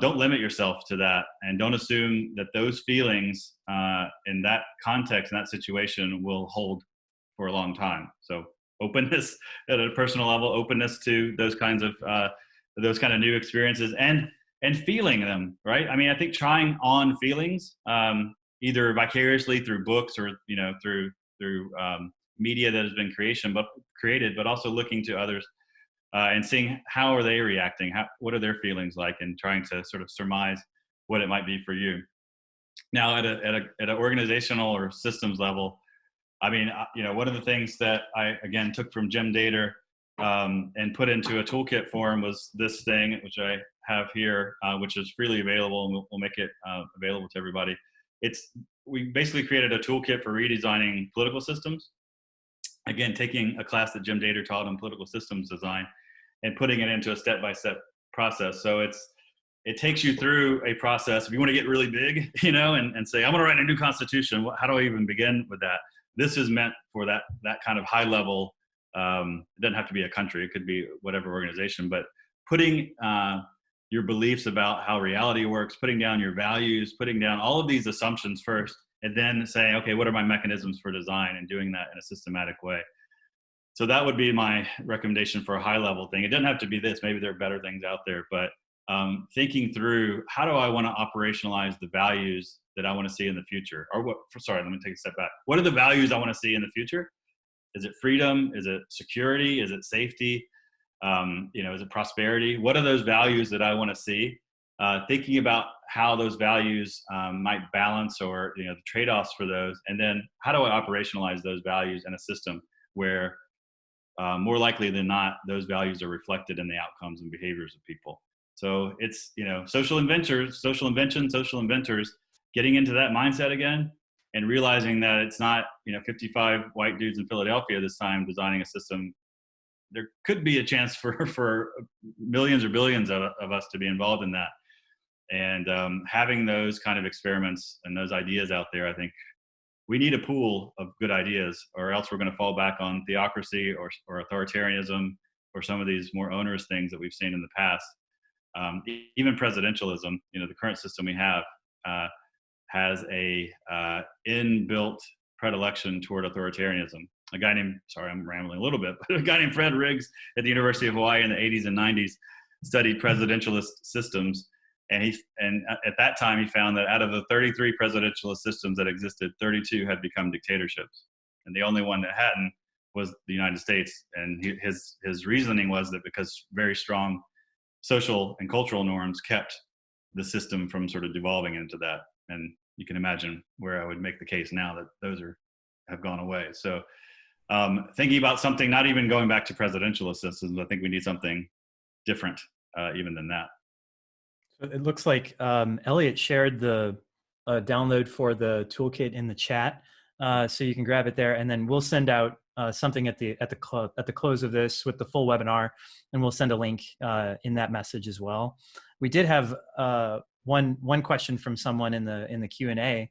Don't limit yourself to that, and don't assume that those feelings in that context, in that situation, will hold for a long time. So openness at a personal level, openness to those kind of new experiences, and feeling them, right? I mean, I think trying on feelings, either vicariously through books or through media that has been created, but also looking to others and seeing how are they reacting, what are their feelings like, and trying to sort of surmise what it might be for you. Now, at an organizational or systems level, I mean, one of the things that I again took from Jim Dater and put into a toolkit form was this thing, which I have here, which is freely available, and we'll make it available to everybody. We basically created a toolkit for redesigning political systems. Again, taking a class that Jim Dater taught on political systems design and putting it into a step-by-step process. So it takes you through a process. If you want to get really big, and say, I'm going to write a new constitution, how do I even begin with that? This is meant for that kind of high level. It doesn't have to be a country. It could be whatever organization, but putting your beliefs about how reality works, putting down your values, putting down all of these assumptions first, and then saying, okay, what are my mechanisms for design, and doing that in a systematic way. So that would be my recommendation for a high level thing. It doesn't have to be this, maybe there are better things out there, but thinking through, how do I want to operationalize the values that I want to see in the future? Or let me take a step back. What are the values I want to see in the future? Is it freedom? Is it security? Is it safety? Is it prosperity? What are those values that I want to see? Thinking about how those values might balance, or the trade-offs for those, and then how do I operationalize those values in a system where more likely than not those values are reflected in the outcomes and behaviors of people. So it's social inventors getting into that mindset again, and realizing that it's not 55 white dudes in Philadelphia this time designing a system. There could be a chance for millions or billions of us to be involved in that. And having those kind of experiments and those ideas out there, I think we need a pool of good ideas, or else we're going to fall back on theocracy or authoritarianism, or some of these more onerous things that we've seen in the past. Even presidentialism, the current system we have has a inbuilt predilection toward authoritarianism. A guy named, sorry, I'm rambling a little bit, but a guy named Fred Riggs at the University of Hawaii in the 80s and 90s studied presidentialist systems. And at that time, he found that out of the 33 presidentialist systems that existed, 32 had become dictatorships. And the only one that hadn't was the United States. And his reasoning was that because very strong social and cultural norms kept the system from sort of devolving into that. And you can imagine where I would make the case now that those have gone away. So thinking about something, not even going back to presidentialist systems, I think we need something different even than that. So it looks like Elliot shared the download for the toolkit in the chat, so you can grab it there, and then we'll send out something at the close of this with the full webinar, and we'll send a link in that message as well. We did have one question from someone in the Q&A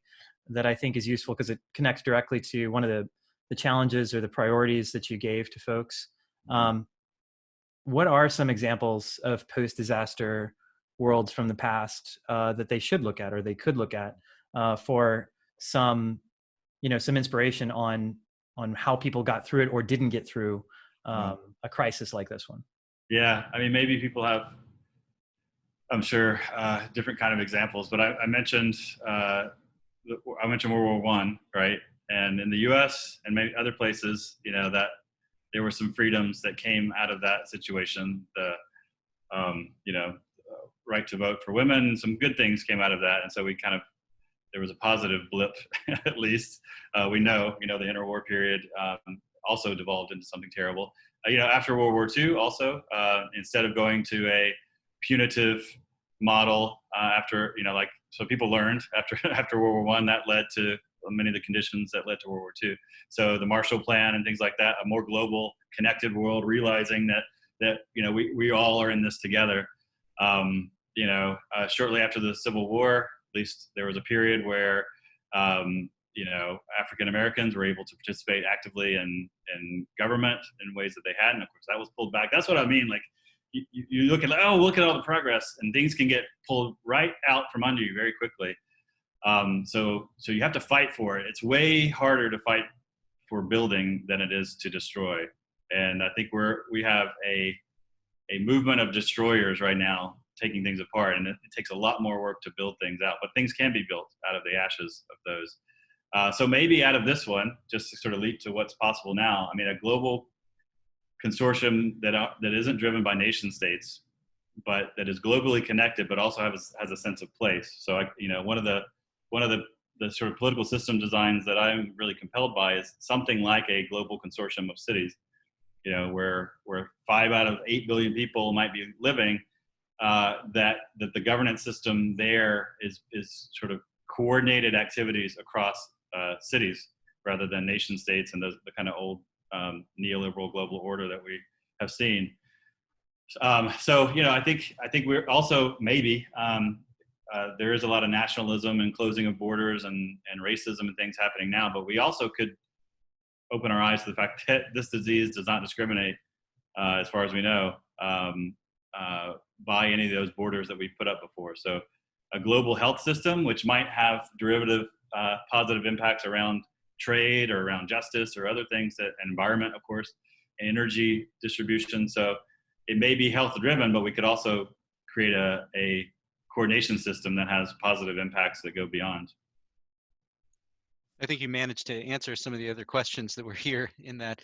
that I think is useful because it connects directly to one of the challenges or the priorities that you gave to folks. What are some examples of post-disaster worlds from the past that they should look at, or they could look at for some inspiration on how people got through it or didn't get through a crisis like this one? Yeah, I mean, maybe people have, I'm sure, different kind of examples, but I mentioned World War I, right? And in the U.S. and maybe other places, that there were some freedoms that came out of that situation. The right to vote for women, some good things came out of that, and so there was a positive blip, at least. We know the interwar period also devolved into something terrible. After World War II, also, instead of going to a punitive model after, like, so people learned after after World War I, that led to many of the conditions that led to World War II. So the Marshall Plan and things like that, a more global, connected world, realizing that we all are in this together. Shortly after the Civil War, at least there was a period where African Americans were able to participate actively in government in ways that they hadn't. Of course, that was pulled back. That's what I mean. Like, you look at, look at all the progress, and things can get pulled right out from under you very quickly. So you have to fight for it. It's way harder to fight for building than it is to destroy. And I think we have a movement of destroyers right now, taking things apart, and it takes a lot more work to build things out. But things can be built out of the ashes of those. So maybe out of this one, just to sort of leap to what's possible now, I mean, a global consortium that isn't driven by nation states, but that is globally connected, but also has a sense of place. So one of the sort of political system designs that I'm really compelled by is something like a global consortium of cities, where 5 out of 8 billion people might be living, that the governance system there is sort of coordinated activities across cities rather than nation states and the kind of old neoliberal global order that we have seen. So I think we're also maybe there is a lot of nationalism and closing of borders and racism and things happening now, but we also could open our eyes to the fact that this disease does not discriminate, as far as we know, by any of those borders that we've put up before. So a global health system, which might have derivative positive impacts around trade or around justice or other things, that environment, of course, energy distribution. So it may be health driven, but we could also create a coordination system that has positive impacts that go beyond. I think you managed to answer some of the other questions that were here, in that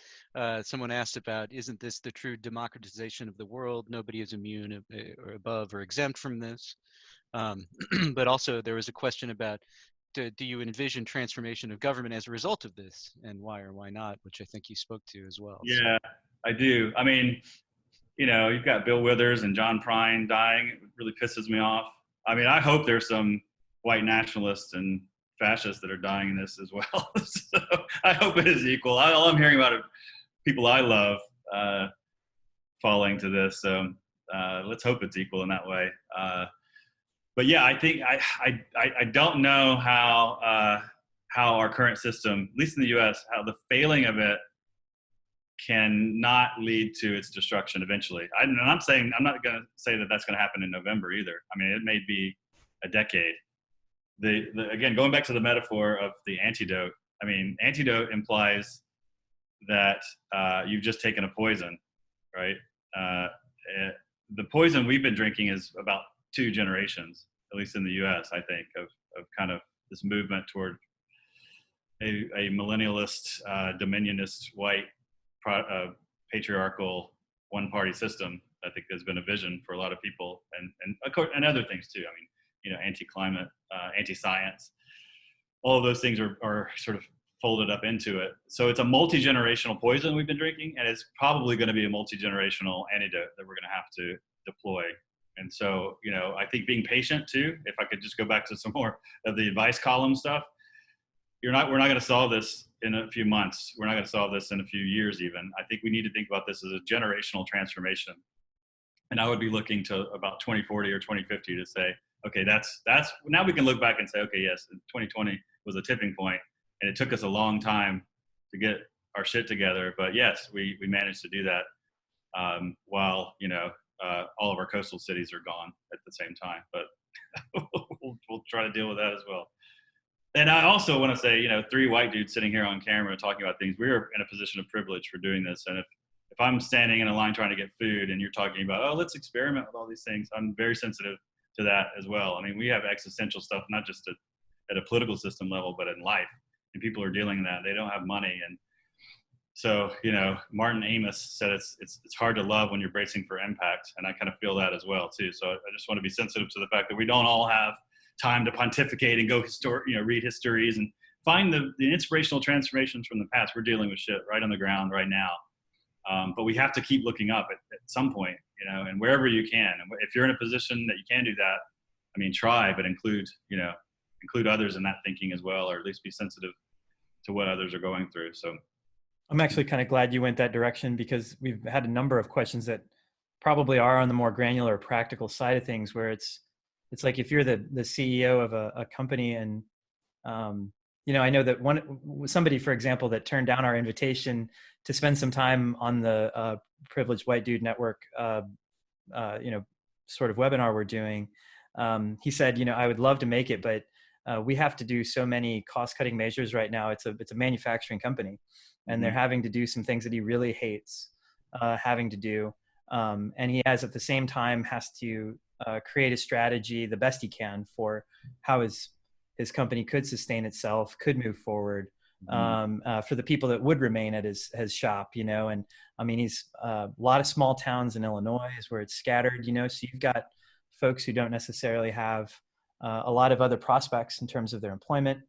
someone asked about, isn't this the true democratization of the world? Nobody is immune or above or exempt from this. But also there was a question about, do you envision transformation of government as a result of this, and why or why not, which I think you spoke to as well. Yeah, so. I do. I mean, you've got Bill Withers and John Prine dying. It really pisses me off. I mean, I hope there's some white nationalists and fascists that are dying in this as well. So I hope it is equal. All I'm hearing about are people I love falling to this. So let's hope it's equal in that way. But yeah, I think I don't know how our current system, at least in the U.S., how the failing of it can not lead to its destruction eventually. I'm not going to say that that's going to happen in November either. I mean, it may be a decade. Again, going back to the metaphor of the antidote, I mean, antidote implies that you've just taken a poison, right? The poison we've been drinking is about 2 generations, at least in the U.S., I think, of kind of this movement toward a millennialist, dominionist, white, patriarchal, one-party system. I think there's been a vision for a lot of people, and other things too. I mean, anti-climate, anti-science, all of those things are sort of folded up into it. So it's a multi-generational poison we've been drinking, and it's probably going to be a multi-generational antidote that we're going to have to deploy. And so, I think being patient too, if I could just go back to some more of the advice column stuff, we're not going to solve this in a few months. We're not going to solve this in a few years even. I think we need to think about this as a generational transformation. And I would be looking to about 2040 or 2050 to say, okay, that's now we can look back and say, okay, yes, 2020 was a tipping point, and it took us a long time to get our shit together. But yes, we managed to do that while, all of our coastal cities are gone at the same time. But we'll try to deal with that as well. And I also want to say, 3 white dudes sitting here on camera talking about things, we're in a position of privilege for doing this. And if I'm standing in a line trying to get food and you're talking about, oh, let's experiment with all these things, I'm very sensitive to that as well. I mean, we have existential stuff, not just at a political system level, but in life. And people are dealing with that. They don't have money. And so, Martin Amis said it's hard to love when you're bracing for impact. And I kind of feel that as well, too. So I just want to be sensitive to the fact that we don't all have time to pontificate and go read histories and find the inspirational transformations from the past. We're dealing with shit right on the ground right now. But we have to keep looking up at some point, you know, and wherever you can. And if you're in a position that you can do that, I mean, try, but include others in that thinking as well, or at least be sensitive to what others are going through. So I'm actually kind of glad you went that direction, because we've had a number of questions that probably are on the more granular practical side of things, where it's like, if you're the CEO of a company, and I know that somebody, for example, that turned down our invitation to spend some time on the Privileged White Dude Network, sort of webinar we're doing. He said, I would love to make it, but we have to do so many cost-cutting measures right now. It's a manufacturing company, and they're having to do some things that he really hates having to do. And he at the same time has to create a strategy the best he can for how his company could sustain itself, could move forward, for the people that would remain at his shop, and I mean, he's a lot of small towns in Illinois is where it's scattered, so you've got folks who don't necessarily have a lot of other prospects in terms of their employment,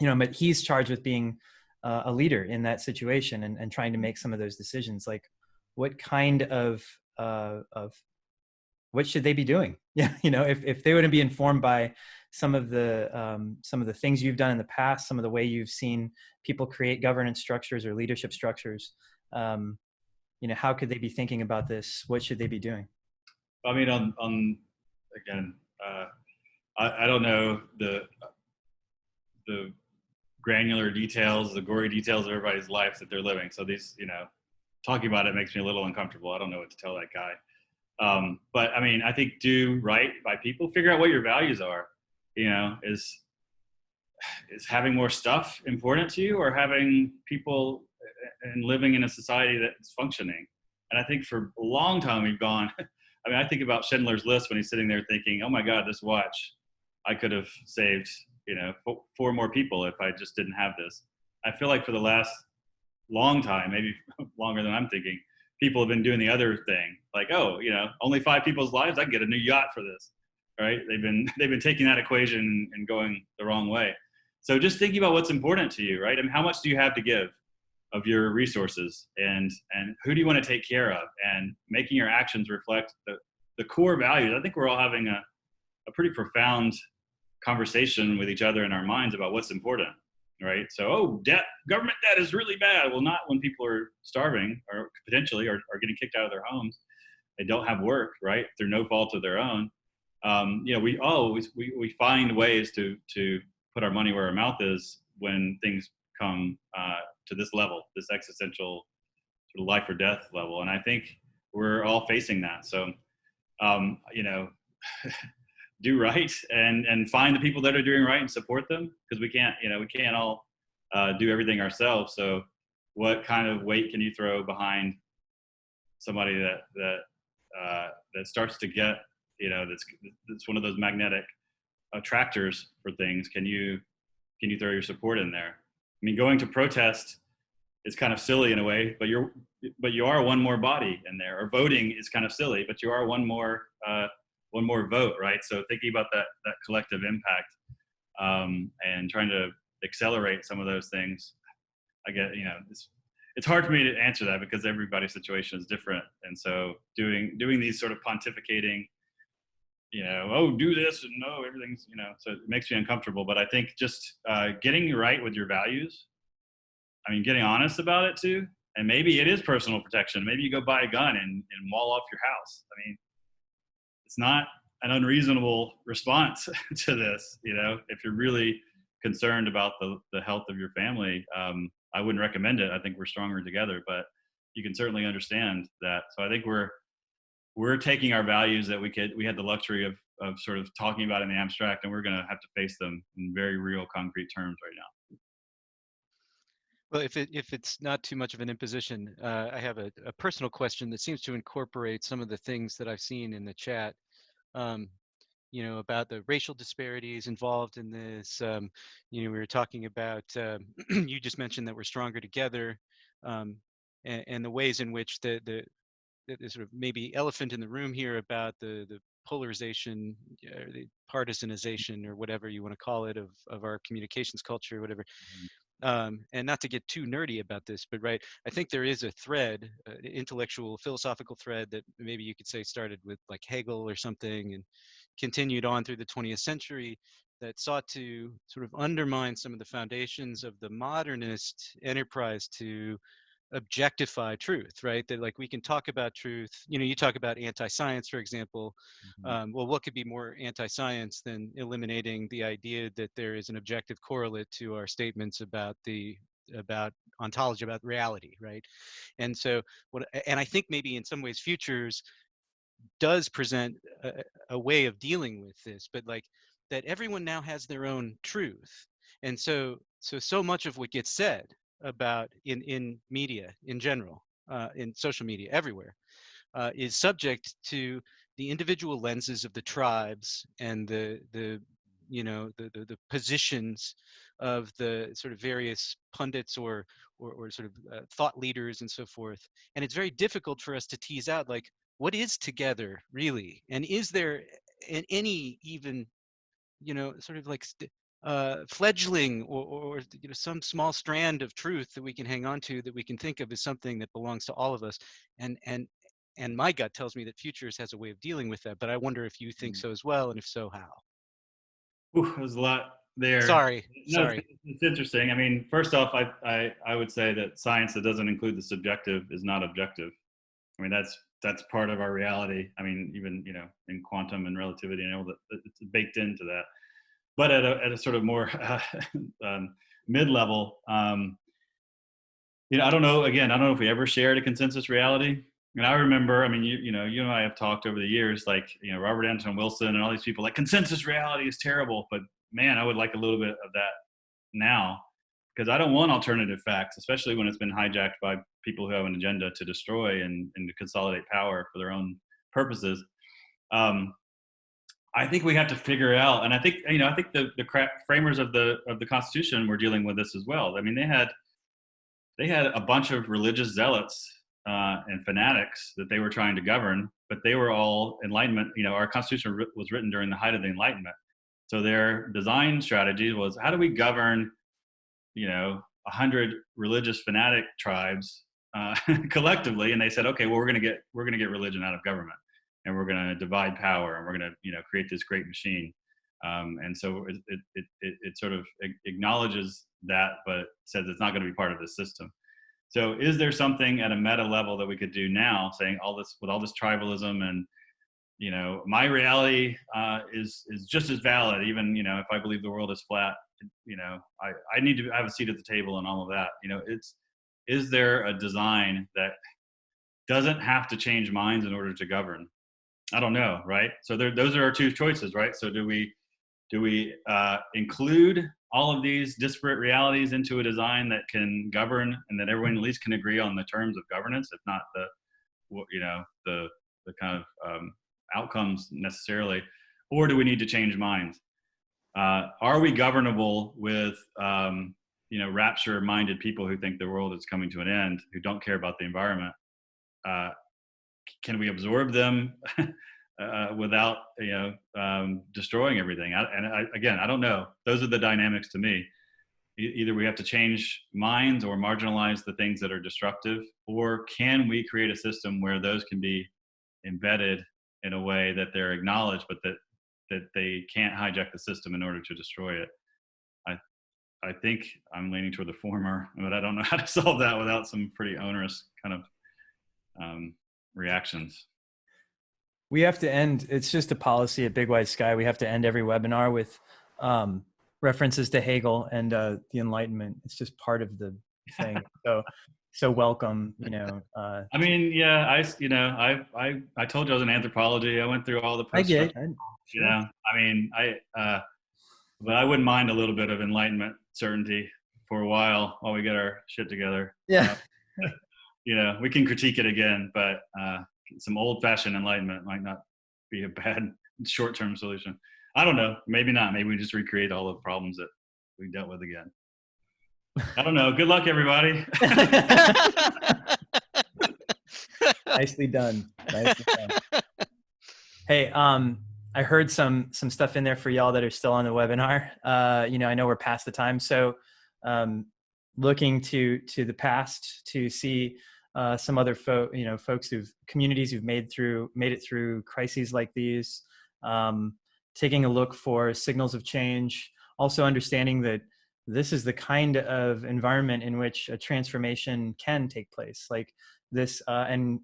but he's charged with being a leader in that situation, and trying to make some of those decisions, like what kind of what should they be doing? Yeah, if they wouldn't be informed by some of the things you've done in the past, some of the way you've seen people create governance structures or leadership structures, how could they be thinking about this? What should they be doing? I mean, on again, I don't know the granular details, the gory details of everybody's life that they're living. So these, talking about it makes me a little uncomfortable. I don't know what to tell that guy. But I mean, I think do right by people, figure out what your values are, is having more stuff important to you, or having people and living in a society that's functioning. And I think for a long time we've gone, I mean, I think about Schindler's List when he's sitting there thinking, oh my God, this watch, I could have saved, 4 more people if I just didn't have this. I feel like for the last long time, maybe longer than I'm thinking, people have been doing the other thing, like, oh, only 5 people's lives, I can get a new yacht for this, right? They've been taking that equation and going the wrong way. So just thinking about what's important to you, right? I mean, how much do you have to give of your resources, and who do you want to take care of, and making your actions reflect the core values. I think we're all having a pretty profound conversation with each other in our minds about what's important, right? So, government debt is really bad. Well, not when people are starving, or potentially are getting kicked out of their homes. They don't have work, right? Through no fault of their own. We find ways to put our money where our mouth is when things come to this level, this existential sort of life or death level. And I think we're all facing that. So, do right and find the people that are doing right and support them, because we can't all do everything ourselves. So what kind of weight can you throw behind somebody that starts to get, that's one of those magnetic attractors for things? Can you throw your support in there? I mean, going to protest is kind of silly in a way, but you are one more body in there. Or voting is kind of silly, but you are one more vote, right? So thinking about that collective impact, and trying to accelerate some of those things. I get, it's hard for me to answer that because everybody's situation is different, and so doing these sort of pontificating, do this and no, everything's, so it makes me uncomfortable. But I think just getting right with your values. I mean, getting honest about it too. And maybe it is personal protection. Maybe you go buy a gun and wall off your house. I mean, it's not an unreasonable response to this, if you're really concerned about the health of your family. I wouldn't recommend it. I think we're stronger together, but you can certainly understand that. So I think we're taking our values that we had the luxury of sort of talking about in the abstract, and we're going to have to face them in very real concrete terms right now. Well, if it's not too much of an imposition, I have a personal question that seems to incorporate some of the things that I've seen in the chat, about the racial disparities involved in this. We were talking about, you just mentioned that we're stronger together, and the ways in which the sort of maybe elephant in the room here about the polarization, the partisanization, or whatever you want to call it, of our communications culture, or whatever. and not to get too nerdy about this, but right, I think there is a thread, intellectual, philosophical thread that maybe you could say started with like Hegel or something and continued on through the 20th century that sought to sort of undermine some of the foundations of the modernist enterprise to objectify truth, right? That like we can talk about truth. You know, you talk about anti-science, for example. Well, what could be more anti-science than eliminating the idea that there is an objective correlate to our statements about ontology, about reality, right? And so, and I think maybe in some ways, futures does present a way of dealing with this, but like that everyone now has their own truth, and so much of what gets said about in media in general, in social media everywhere, is subject to the individual lenses of the tribes and the positions of the sort of various pundits or sort of thought leaders and so forth. And it's very difficult for us to tease out like what is together really, and is there any even sort of like fledgling or some small strand of truth that we can hang on to, that we can think of as something that belongs to all of us. And my gut tells me that futures has a way of dealing with that, but I wonder if you think so as well, and if so, how? Ooh, there's a lot there. Sorry. No, it's interesting. I mean, first off, I would say that science that doesn't include the subjective is not objective. I mean, that's part of our reality. I mean, even in quantum and relativity, and all that, it's baked into that. But at a sort of more mid-level, I don't know. Again, I don't know if we ever shared a consensus reality. And I remember, I mean, you and I have talked over the years, like, Robert Anton Wilson and all these people, like, consensus reality is terrible. But man, I would like a little bit of that now, because I don't want alternative facts, especially when it's been hijacked by people who have an agenda to destroy and to consolidate power for their own purposes. I think we have to figure out, and I think the framers of the Constitution were dealing with this as well. I mean, they had a bunch of religious zealots and fanatics that they were trying to govern, but they were all Enlightenment. Our Constitution was written during the height of the Enlightenment, so their design strategy was, how do we govern 100 religious fanatic tribes collectively? And they said, okay, well, we're going to get religion out of government, and we're going to divide power, and we're going to create this great machine. And so it sort of acknowledges that, but says it's not going to be part of the system. So is there something at a meta level that we could do now, saying all this tribalism, and my reality is just as valid, even if I believe the world is flat, I need to have a seat at the table and all of that. Is there a design that doesn't have to change minds in order to govern? I don't know, right? So those are our two choices, right? So do we include all of these disparate realities into a design that can govern, and that everyone at least can agree on the terms of governance, if not the kind of outcomes necessarily, or do we need to change minds? Are we governable with rapture-minded people who think the world is coming to an end, who don't care about the environment? Can we absorb them without destroying everything? I don't know. Those are the dynamics to me. Either we have to change minds or marginalize the things that are destructive, or can we create a system where those can be embedded in a way that they're acknowledged, but that they can't hijack the system in order to destroy it? I think I'm leaning toward the former, but I don't know how to solve that without some pretty onerous kind of reactions. We have to end. It's just a policy at Bigwidesky. We have to end every webinar with references to Hegel and the Enlightenment. It's just part of the thing. So welcome. I mean, yeah, I told you I was in anthropology. I went through all the. I get. Sure. I mean, but I wouldn't mind a little bit of Enlightenment certainty for a while we get our shit together. Yeah. We can critique it again, but some old-fashioned Enlightenment might not be a bad short-term solution. I don't know. Maybe not. Maybe we just recreate all the problems that we dealt with again. I don't know. Good luck, everybody. Nicely done. Hey, I heard some stuff in there for y'all that are still on the webinar. I know we're past the time, so looking to the past to see some other folks communities who've made it through crises like these, taking a look for signals of change, also understanding that this is the kind of environment in which a transformation can take place, like this, and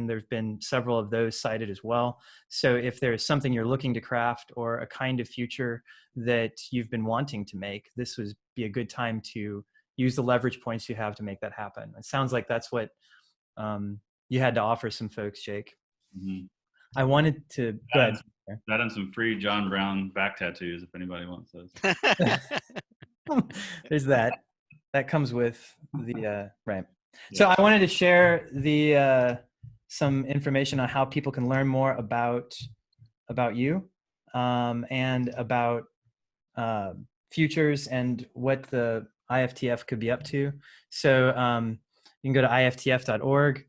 there've been several of those cited as well. So if there's something you're looking to craft or a kind of future that you've been wanting to make, this would be a good time to use the leverage points you have to make that happen. It sounds like that's what you had to offer some folks, Jake. Mm-hmm. I wanted to go ahead. That and some free John Brown back tattoos if anybody wants those. There's that. That comes with the right. So I wanted to share the some information on how people can learn more about you and about futures and what the IFTF could be up to. So you can go to iftf.org.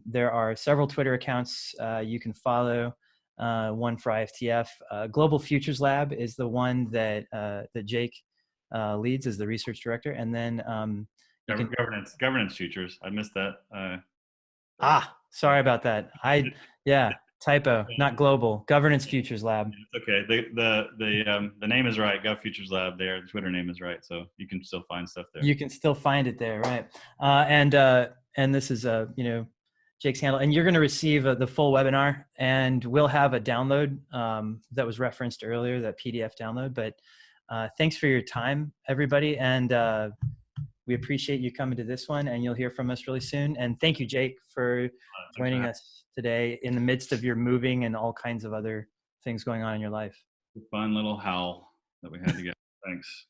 There are several Twitter accounts you can follow. One for IFTF. Global Futures Lab is the one that Jake leads as the research director, and then governance futures. I missed that. Sorry about that. Typo, not global. Governance Futures Lab. It's okay. The name is right. Gov Futures Lab. There, the Twitter name is right, so you can still find stuff there. You can still find it there, right? And this is Jake's handle, and you're going to receive the full webinar, and we'll have a download that was referenced earlier, that PDF download. But thanks for your time, everybody, and we appreciate you coming to this one, and you'll hear from us really soon. And thank you, Jake, for joining us today in the midst of your moving and all kinds of other things going on in your life. A fun little howl that we had together. Thanks.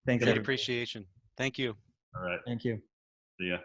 Thanks. Great appreciation. Thank you. All right. Thank you. See ya.